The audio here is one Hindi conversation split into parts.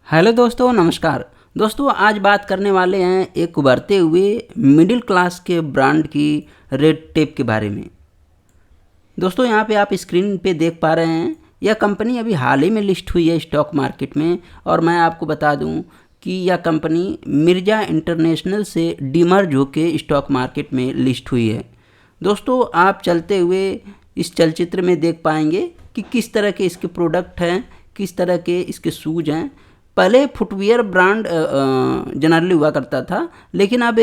हेलो दोस्तों, नमस्कार। दोस्तों, आज बात करने वाले हैं एक उभरते हुए मिडिल क्लास के ब्रांड की रेड टेप के बारे में। दोस्तों, यहाँ पे आप स्क्रीन पे देख पा रहे हैं, यह कंपनी अभी हाल ही में लिस्ट हुई है स्टॉक मार्केट में। और मैं आपको बता दूं कि यह कंपनी मिर्जा इंटरनेशनल से डीमर्ज होके स्टॉक मार्केट में लिस्ट हुई है। दोस्तों, आप चलते हुए इस चलचित्र में देख पाएंगे कि किस तरह के इसके प्रोडक्ट हैं, किस तरह के इसके शूज़ हैं। पहले फुटवियर ब्रांड जनरली हुआ करता था, लेकिन अब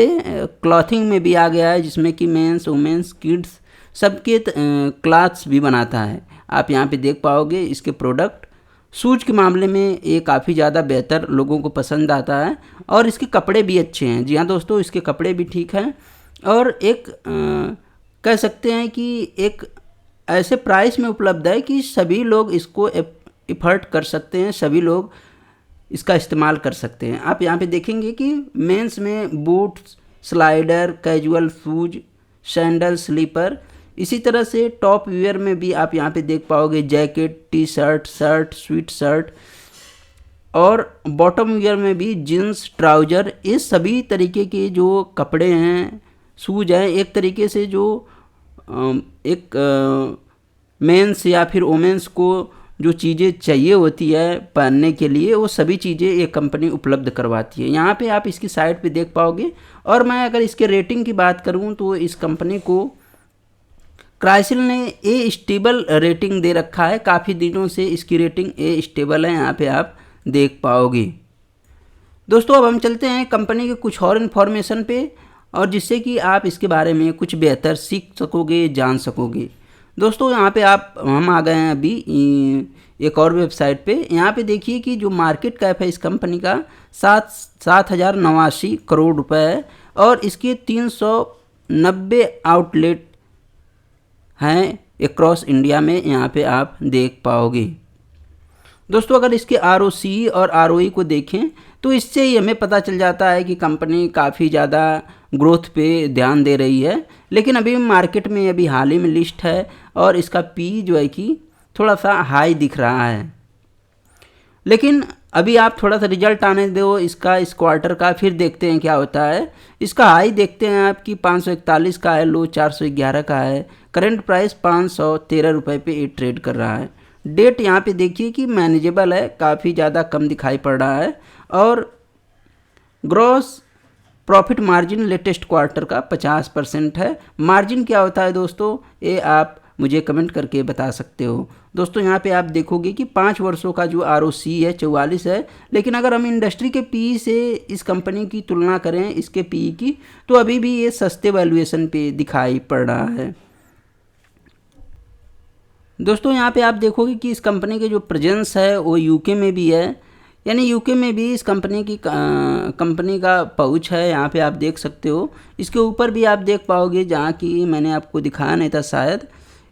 क्लॉथिंग में भी आ गया है, जिसमें कि मेंस, वुमेंस, किड्स सबके क्लॉथ्स भी बनाता है। आप यहाँ पे देख पाओगे इसके प्रोडक्ट। शूज़ के मामले में ये काफ़ी ज़्यादा बेहतर लोगों को पसंद आता है और इसके कपड़े भी अच्छे हैं। जी हाँ दोस्तों, इसके कपड़े भी ठीक हैं और एक कह सकते हैं कि एक ऐसे प्राइस में उपलब्ध है कि सभी लोग इसको एफर्ट कर सकते हैं, सभी लोग इसका इस्तेमाल कर सकते हैं। आप यहाँ पे देखेंगे कि मेंस में boots, slider, casual shoes, sandal, slipper, इसी तरह से टॉप वियर में भी आप यहाँ पे देख पाओगे jacket, T shirt, shirt, sweet shirt और बॉटम वियर में भी जीन्स, ट्राउजर, ये सभी तरीके के जो कपड़े हैं, शूज हैं, एक तरीके से जो एक मेंस या फिर वोमेंस को जो चीज़ें चाहिए होती है पहनने के लिए, वो सभी चीज़ें ये कंपनी उपलब्ध करवाती है। यहाँ पे आप इसकी साइट पे देख पाओगे। और मैं अगर इसके रेटिंग की बात करूँ तो इस कंपनी को क्राइसिल ने ए स्टेबल रेटिंग दे रखा है। काफ़ी दिनों से इसकी रेटिंग ए स्टेबल है, यहाँ पे आप देख पाओगे। दोस्तों, अब हम चलते हैं कंपनी के कुछ और इन्फॉर्मेशन पे, और जिससे कि आप इसके बारे में कुछ बेहतर सीख सकोगे, जान सकोगे। दोस्तों, यहाँ पे हम आ गए हैं अभी एक और वेबसाइट पे। यहाँ पे देखिए कि जो मार्केट कैप है इस कंपनी का 7,089 करोड़ रुपए है और इसके 390 आउटलेट हैं अक्रॉस इंडिया में, यहाँ पे आप देख पाओगे। दोस्तों, अगर इसके ROCE और ROE को देखें तो इससे ही हमें पता चल जाता है कि कंपनी काफ़ी ज़्यादा ग्रोथ पे ध्यान दे रही है। लेकिन अभी मार्केट में अभी हाल ही में लिस्ट है और इसका पी जो है कि थोड़ा सा हाई दिख रहा है। लेकिन अभी आप थोड़ा सा रिजल्ट आने दो इसका, इस क्वार्टर का, फिर देखते हैं क्या होता है। इसका हाई देखते हैं आपकी 541 का है, लो 411 का है, करंट प्राइस 513 रुपये पे ये ट्रेड कर रहा है। डेट यहाँ पे देखिए कि मैनेजेबल है, काफ़ी ज़्यादा कम दिखाई पड़ रहा है। और gross profit margin latest quarter का 50% है। मार्जिन क्या होता है दोस्तों, ये आप मुझे कमेंट करके बता सकते हो। दोस्तों, यहाँ पे आप देखोगे कि 5 वर्षों का जो ROCE है 44 है। लेकिन अगर हम इंडस्ट्री के PE से इस कंपनी की तुलना करें, इसके PE की, तो अभी भी ये सस्ते वैल्यूएशन पे दिखाई पड़ रहा है। दोस्तों, यहाँ पे आप देखोगे कि इस कंपनी के जो प्रेजेंस है वो यूके में भी है, यानी यूके में भी इस कंपनी का पाउच है। यहाँ पे आप देख सकते हो। इसके ऊपर भी आप देख पाओगे, जहाँ की मैंने आपको दिखाया नहीं था शायद,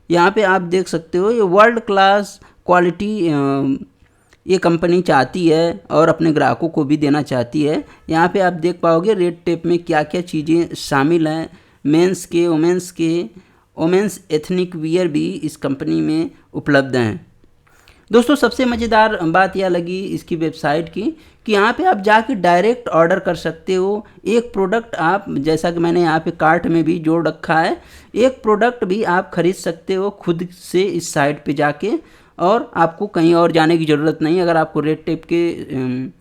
यहाँ पे आप देख सकते हो। ये वर्ल्ड क्लास क्वालिटी ये कंपनी चाहती है और अपने ग्राहकों को भी देना चाहती है। यहाँ पे आप देख पाओगे रेड टेप में क्या क्या चीज़ें शामिल हैं। मेंस के, वोमेंस एथनिक वियर भी इस कंपनी में उपलब्ध हैं। दोस्तों, सबसे मज़ेदार बात यह लगी इसकी वेबसाइट की कि यहाँ पे आप जाके डायरेक्ट ऑर्डर कर सकते हो। एक प्रोडक्ट आप, जैसा कि मैंने यहाँ पे कार्ट में भी जोड़ रखा है, एक प्रोडक्ट भी आप खरीद सकते हो खुद से इस साइट पे जाके, और आपको कहीं और जाने की ज़रूरत नहीं। अगर आपको रेड टेप के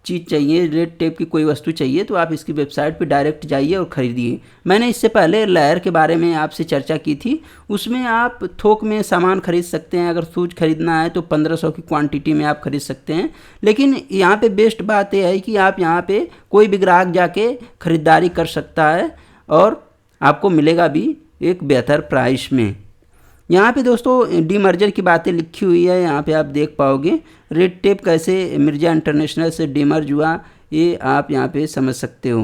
चीज़ चाहिए, रेड टेप की कोई वस्तु चाहिए, तो आप इसकी वेबसाइट पे डायरेक्ट जाइए और ख़रीदिए। मैंने इससे पहले लेयर के बारे में आपसे चर्चा की थी, उसमें आप थोक में सामान खरीद सकते हैं। अगर शूज खरीदना है तो 1500 की क्वांटिटी में आप खरीद सकते हैं। लेकिन यहाँ पे बेस्ट बात यह है कि आप यहाँ पे कोई भी ग्राहक जाके ख़रीदारी कर सकता है और आपको मिलेगा भी एक बेहतर प्राइस में। यहाँ पे दोस्तों डीमर्जर की बातें लिखी हुई है, यहाँ पे आप देख पाओगे रेड टेप कैसे मिर्जा इंटरनेशनल से डीमर्ज हुआ, ये आप यहाँ पे समझ सकते हो।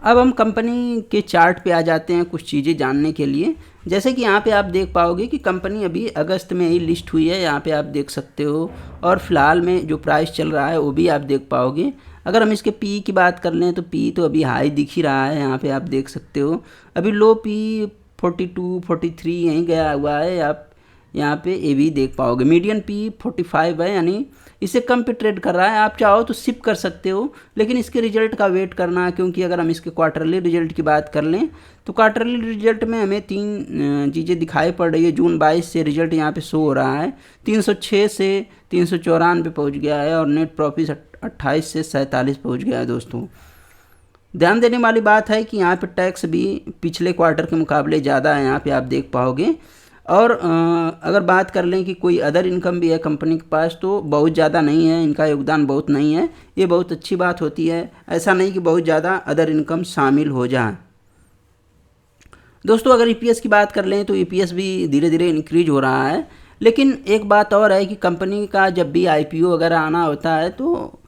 अब हम कंपनी के चार्ट पे आ जाते हैं कुछ चीज़ें जानने के लिए। जैसे कि यहाँ पे आप देख पाओगे कि कंपनी अभी अगस्त में ही लिस्ट हुई है, यहाँ पे आप देख सकते हो। और फिलहाल में जो प्राइस चल रहा है वो भी आप देख पाओगे। अगर हम इसके पी की बात कर लें तो पी तो अभी हाई दिख ही रहा है, यहाँ पे आप देख सकते हो। अभी लो पी 42, 43 यहीं गया हुआ है। आप यहाँ पे ये भी देख पाओगे। मीडियन पी 45 है, यानी इससे कम पे ट्रेड कर रहा है। आप चाहो तो शिप कर सकते हो, लेकिन इसके रिजल्ट का वेट करना, क्योंकि अगर हम इसके क्वार्टरली रिजल्ट की बात कर लें तो क्वार्टरली रिजल्ट में हमें 3 चीज़ें दिखाई पड़ रही है। जून 22 से रिजल्ट यहाँ पे शो हो रहा है, 306 से 394 पे पहुँच गया है और नेट प्रॉफिट 28 से 47 पहुँच गया है। दोस्तों ध्यान देने वाली बात है कि यहाँ पे टैक्स भी पिछले क्वार्टर के मुकाबले ज़्यादा है, यहाँ पे आप देख पाओगे। और अगर बात कर लें कि कोई अदर इनकम भी है कंपनी के पास, तो बहुत ज़्यादा नहीं है, इनका योगदान बहुत नहीं है। ये बहुत अच्छी बात होती है, ऐसा नहीं कि बहुत ज़्यादा अदर इनकम शामिल हो जाए। दोस्तों अगर ईपीएस की बात कर लें तो ईपीएस भी धीरे धीरे इंक्रीज हो रहा है। लेकिन एक बात और है कि कंपनी का जब भी आईपीओ वगैरह आना होता है तो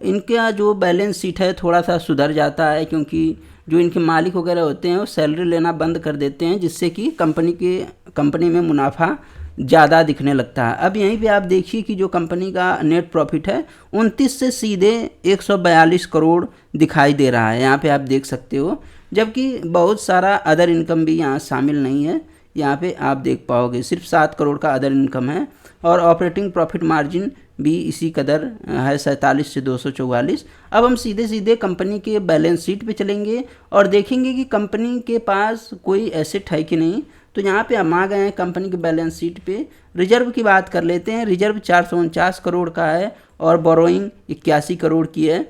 इनका जो बैलेंस शीट है थोड़ा सा सुधर जाता है, क्योंकि जो इनके मालिक वगैरह होते हैं वो सैलरी लेना बंद कर देते हैं, जिससे कि कंपनी में मुनाफा ज़्यादा दिखने लगता है। अब यहीं पे आप देखिए कि जो कंपनी का नेट प्रॉफिट है 29 से सीधे 142 करोड़ दिखाई दे रहा है, यहाँ पे आप देख सकते हो। जबकि बहुत सारा अदर इनकम भी यहाँ शामिल नहीं है, यहाँ पे आप देख पाओगे सिर्फ 7 करोड़ का अदर इनकम है। और ऑपरेटिंग प्रॉफिट मार्जिन भी इसी कदर है, 47 से 244। अब हम सीधे सीधे कंपनी के बैलेंस शीट पे चलेंगे और देखेंगे कि कंपनी के पास कोई एसेट है कि नहीं। तो यहाँ पे हम आ गए हैं कंपनी के बैलेंस शीट पे। रिजर्व की बात कर लेते हैं। रिजर्व 449 करोड़ का है और बोरोइंग 81 करोड़ की है।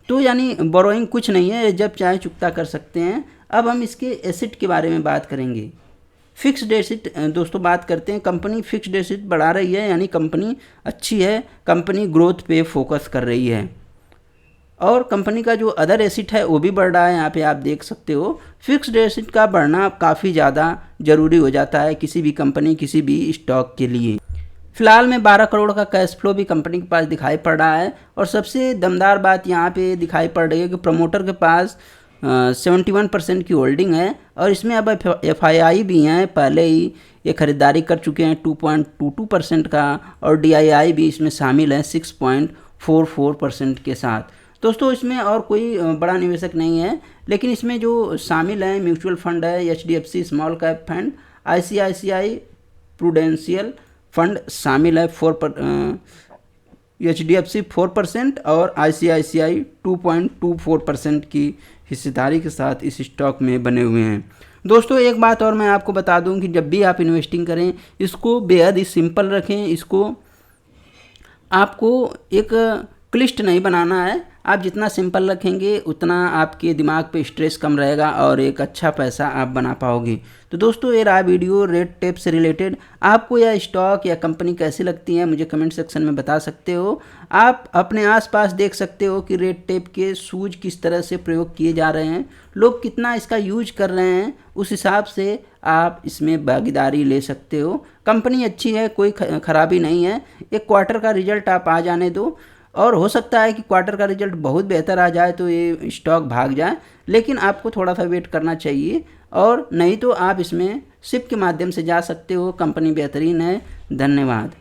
तो यानी बोरोइंग कुछ नहीं है, जब चाहे चुकता कर सकते हैं। अब हम इसके एसेट के बारे में बात करेंगे। फिक्स्ड एसेट दोस्तों बात करते हैं। कंपनी फिक्स्ड एसेट बढ़ा रही है, यानी कंपनी अच्छी है, कंपनी ग्रोथ पे फोकस कर रही है। और कंपनी का जो अदर एसेट है वो भी बढ़ रहा है, यहाँ पे आप देख सकते हो। फिक्स्ड एसेट का बढ़ना काफ़ी ज़्यादा ज़रूरी हो जाता है किसी भी कंपनी, किसी भी स्टॉक के लिए। फिलहाल में 12 करोड़ का कैश फ्लो भी कंपनी के पास दिखाई पड़ रहा है। और सबसे दमदार बात यहाँ पे दिखाई पड़ रही है कि प्रमोटर के पास 71% की होल्डिंग है और इसमें अब एफआईआई भी हैं, पहले ही ये खरीदारी कर चुके हैं 2.22% का, और डीआईआई भी इसमें शामिल है 6.44% के साथ। दोस्तों इसमें और कोई बड़ा निवेशक नहीं है, लेकिन इसमें जो शामिल है म्यूचुअल फंड है, HDFC small cap fund, ICICI prudential fund शामिल है। एचडीएफसी 4% और आईसीआईसीआई 2.24% की हिस्सेदारी के साथ इस स्टॉक में बने हुए हैं। दोस्तों एक बात और मैं आपको बता दूं कि जब भी आप इन्वेस्टिंग करें इसको बेहद ही सिंपल रखें। इसको आपको एक क्लिष्ट नहीं बनाना है। आप जितना सिंपल रखेंगे उतना आपके दिमाग पे स्ट्रेस कम रहेगा और एक अच्छा पैसा आप बना पाओगे। तो दोस्तों ये रहा वीडियो रेड टेप से रिलेटेड। आपको यह स्टॉक या कंपनी कैसी लगती है मुझे कमेंट सेक्शन में बता सकते हो। आप अपने आसपास देख सकते हो कि रेड टेप के सूज किस तरह से प्रयोग किए जा रहे हैं, लोग कितना इसका यूज कर रहे हैं, उस हिसाब से आप इसमें भागीदारी ले सकते हो। कंपनी अच्छी है, कोई खराबी नहीं है। एक क्वार्टर का रिजल्ट आप आ जाने दो, और हो सकता है कि क्वार्टर का रिजल्ट बहुत बेहतर आ जाए तो ये स्टॉक भाग जाए, लेकिन आपको थोड़ा सा वेट करना चाहिए। और नहीं तो आप इसमें सिप के माध्यम से जा सकते हो, कंपनी बेहतरीन है। धन्यवाद।